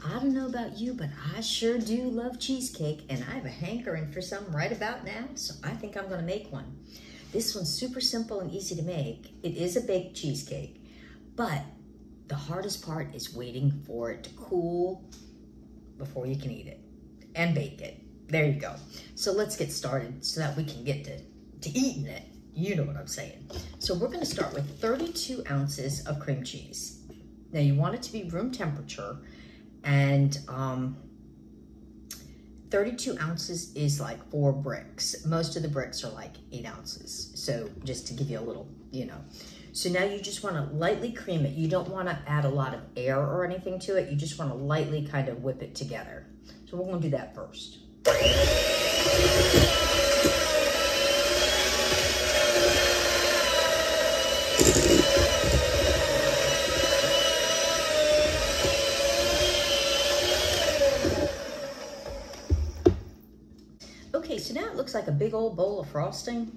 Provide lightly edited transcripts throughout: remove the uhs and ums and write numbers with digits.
I don't know about you, but I sure do love cheesecake, and I have a hankering for some right about now, so I think I'm gonna make one. This one's super simple and easy to make. It is a baked cheesecake, but the hardest part is waiting for it to cool before you can eat it and bake it. There you go. So let's get started so that we can get to eating it. You know what I'm saying. So we're gonna start with 32 ounces of cream cheese. Now you want it to be room temperature, and 32 ounces is like 4 bricks. Most of the bricks are like 8 ounces. So just to give you a little, you know. So now you just wanna lightly cream it. You don't wanna add a lot of air or anything to it. You just wanna lightly kind of whip it together. So we're gonna do that first. Okay, so now it looks like a big old bowl of frosting,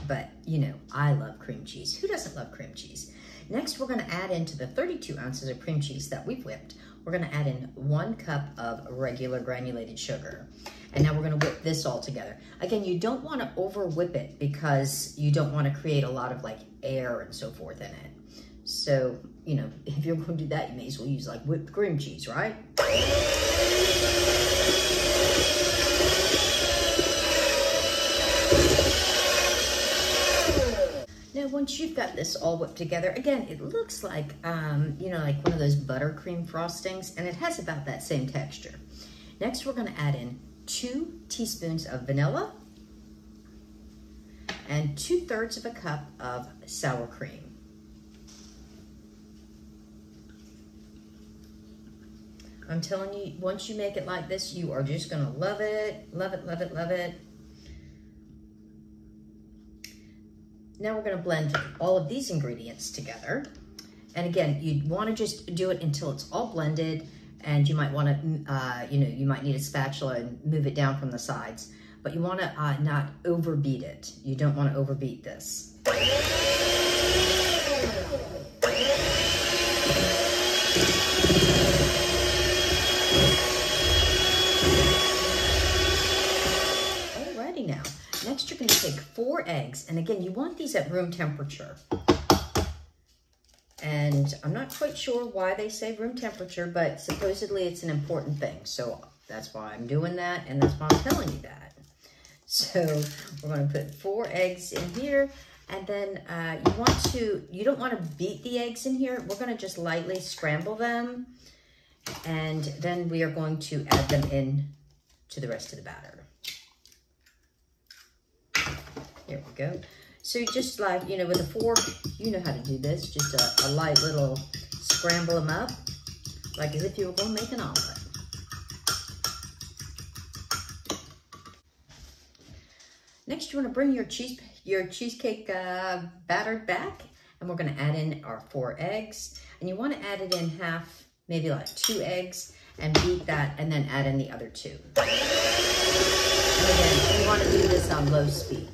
but you know, I love cream cheese. Who doesn't love cream cheese? Next, we're gonna add into the 32 ounces of cream cheese that we've whipped, we're gonna add in 1 cup of regular granulated sugar. And now we're gonna whip this all together. Again, you don't wanna over whip it because you don't wanna create a lot of like air and so forth in it. So, you know, if you're gonna do that, you may as well use like whipped cream cheese, right? Now, once you've got this all whipped together, again, it looks like, you know, like one of those buttercream frostings, and it has about that same texture. Next, we're gonna add in 2 teaspoons of vanilla and 2/3 of a cup of sour cream. I'm telling you, once you make it like this, you are just gonna love it, love it, love it, love it. Now we're gonna blend all of these ingredients together. And again, you wanna just do it until it's all blended, and you might wanna, you know, you might need a spatula and move it down from the sides, but you wanna not overbeat it. You don't wanna overbeat this. Alrighty now. Next, you're gonna take 4 eggs, and again, you want these at room temperature. And I'm not quite sure why they say room temperature, but supposedly it's an important thing. So that's why I'm doing that, and that's why I'm telling you that. So we're gonna put 4 eggs in here, and then you don't wanna beat the eggs in here. We're gonna just lightly scramble them, and then we are going to add them in to the rest of the batter. Here we go. So just like, you know, with a fork, you know how to do this. Just a light little scramble them up, like as if you were going to make an omelet. Next, you want to bring your cheesecake batter back, and we're going to add in our 4 eggs. And you want to add it in half, maybe like 2 eggs, and beat that, and then add in the other 2. And again, you want to do this on low speed.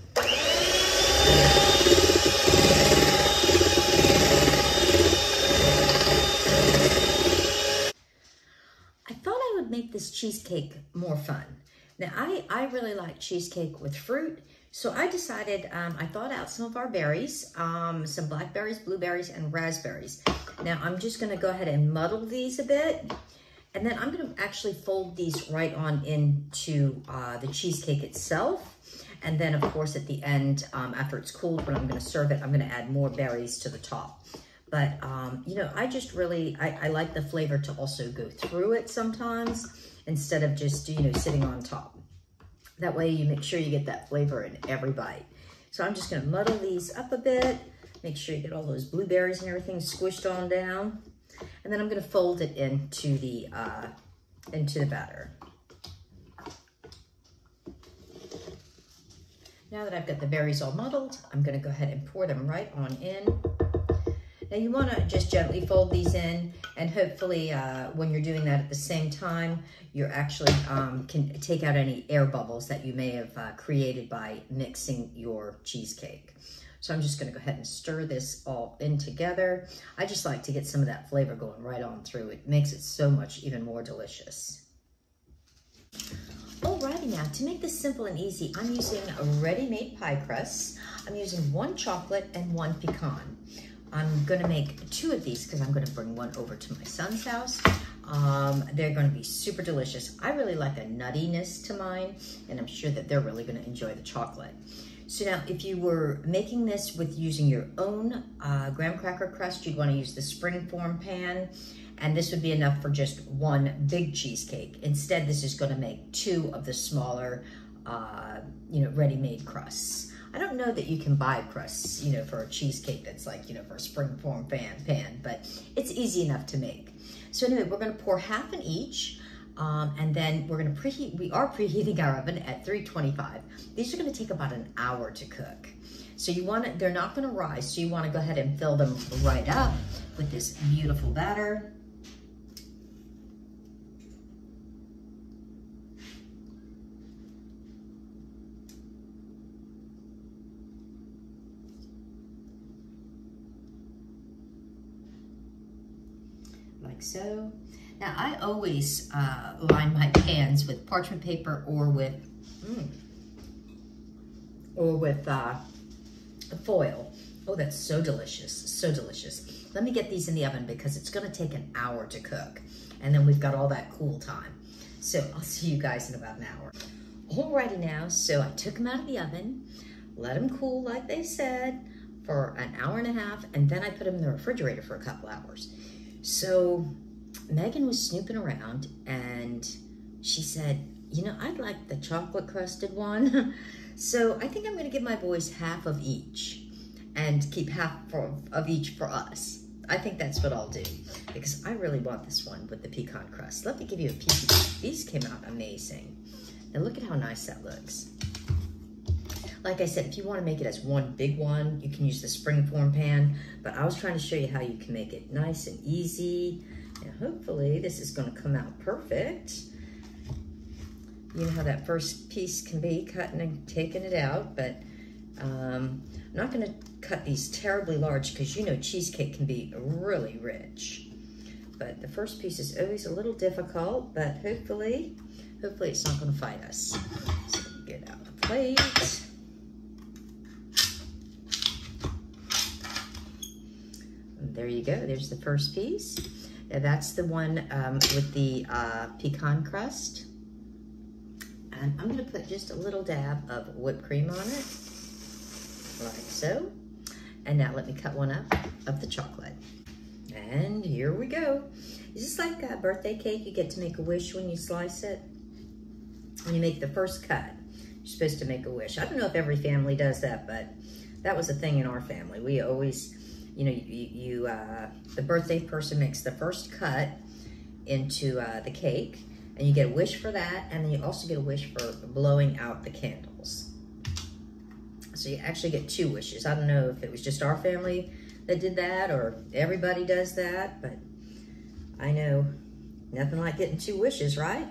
I thought I would make this cheesecake more fun. Now, I really like cheesecake with fruit, so I decided, I thought out some of our berries, some blackberries, blueberries, and raspberries. Now, I'm just gonna go ahead and muddle these a bit, and then I'm gonna actually fold these right on into the cheesecake itself. And then, of course, at the end, after it's cooled, when I'm gonna serve it, I'm gonna add more berries to the top. But, you know, I just really, I like the flavor to also go through it sometimes, instead of just, you know, sitting on top. That way you make sure you get that flavor in every bite. So I'm just gonna muddle these up a bit, make sure you get all those blueberries and everything squished on down. And then I'm gonna fold it into the batter. Now that I've got the berries all muddled, I'm gonna go ahead and pour them right on in. Now you wanna just gently fold these in, and hopefully when you're doing that at the same time, you're actually can take out any air bubbles that you may have created by mixing your cheesecake. So I'm just gonna go ahead and stir this all in together. I just like to get some of that flavor going right on through. It makes it so much even more delicious. Alrighty now, to make this simple and easy, I'm using a ready-made pie crust. I'm using 1 chocolate and 1 pecan. I'm gonna make 2 of these because I'm gonna bring one over to my son's house. They're gonna be super delicious. I really like a nuttiness to mine, and I'm sure that they're really gonna enjoy the chocolate. So now, if you were making this with using your own graham cracker crust, you'd wanna use the springform pan, and this would be enough for just 1 big cheesecake. Instead, this is gonna make 2 of the smaller, ready-made crusts. I don't know that you can buy crusts, for a cheesecake that's like, for a springform pan, but it's easy enough to make. So anyway, we're gonna pour half in each, and then we're gonna preheat. We are preheating our oven at 325. These are gonna take about an hour to cook. So they're not gonna rise, so you wanna go ahead and fill them right up with this beautiful batter. Like so. Now I always line my pans with parchment paper or with foil. Oh, that's so delicious, so delicious. Let me get these in the oven because it's gonna take an hour to cook, and then we've got all that cool time. So I'll see you guys in about an hour. Alrighty now, so I took them out of the oven, let them cool like they said for an hour and a half, and then I put them in the refrigerator for a couple hours. So Megan was snooping around and she said, I'd like the chocolate crusted one. So I think I'm gonna give my boys half of each and keep half of each for us. I think that's what I'll do because I really want this one with the pecan crust. Let me give you a peek. These came out amazing. Now look at how nice that looks. Like I said, if you want to make it as one big one, you can use the springform pan, but I was trying to show you how you can make it nice and easy, and hopefully this is going to come out perfect. You know how that first piece can be, cutting and taking it out, but I'm not going to cut these terribly large because cheesecake can be really rich. But the first piece is always a little difficult, but hopefully it's not going to fight us. So get out the plate. There you go, there's the first piece. Now that's the one with the pecan crust. And I'm gonna put just a little dab of whipped cream on it, like so. And now let me cut one up of the chocolate. And here we go. Is this like a birthday cake? You get to make a wish when you slice it? When you make the first cut, you're supposed to make a wish. I don't know if every family does that, but that was a thing in our family. We always, the birthday person makes the first cut into the cake, and you get a wish for that, and then you also get a wish for blowing out the candles. So you actually get 2 wishes. I don't know if it was just our family that did that or everybody does that, but I know nothing like getting 2 wishes, right?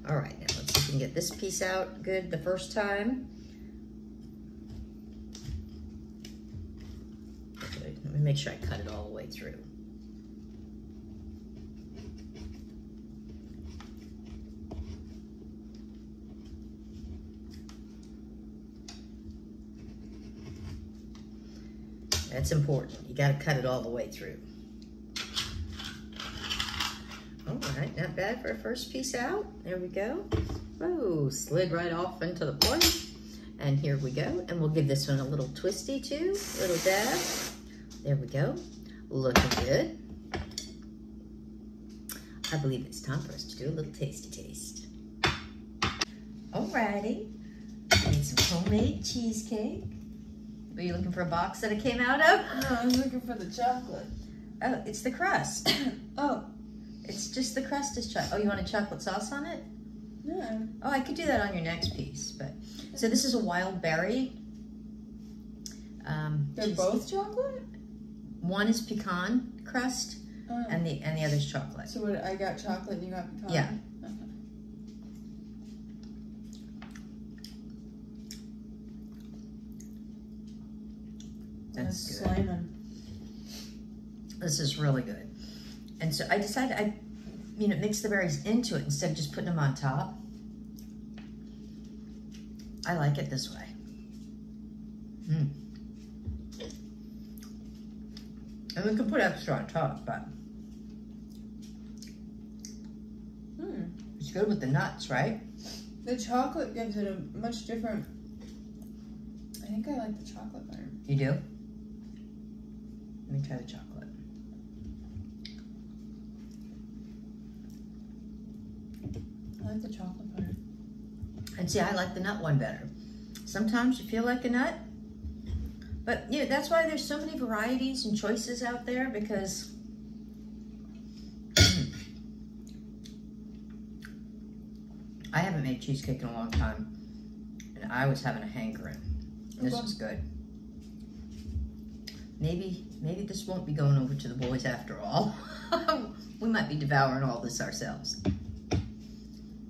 All right, now let's see if we can get this piece out good the first time. Okay, let me make sure I cut it all the way through. That's important. You got to cut it all the way through. All right, not bad for a first piece out. There we go. Oh, slid right off into the plate. And here we go. And we'll give this one a little twisty too, a little dab. There we go. Looking good. I believe it's time for us to do a little tasty taste. Alrighty, made some homemade cheesecake. Were you looking for a box that it came out of? No, I was looking for the chocolate. Oh, it's the crust. Oh. It's just the crust is chocolate. Oh, you want a chocolate sauce on it? No. Oh, I could do that on your next piece. But so this is a wild berry. They're both chocolate? One is pecan crust, and the other's chocolate. So what? I got chocolate and you got pecan. Yeah. Okay. That's good. Slamming. This is really good. And so I decided mix the berries into it instead of just putting them on top. I like it this way. And we can put extra on top, but it's good with the nuts, right? The chocolate gives it a much different. I think I like the chocolate better. You do? Let me try the chocolate. I like the chocolate better. And see, I like the nut one better. Sometimes you feel like a nut, but that's why there's so many varieties and choices out there, because I haven't made cheesecake in a long time, and I was having a hankering. This was good. Maybe this won't be going over to the boys after all. We might be devouring all this ourselves.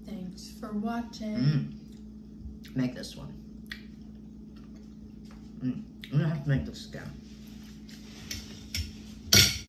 Thanks for watching. Make this one. I'm gonna have to make this again.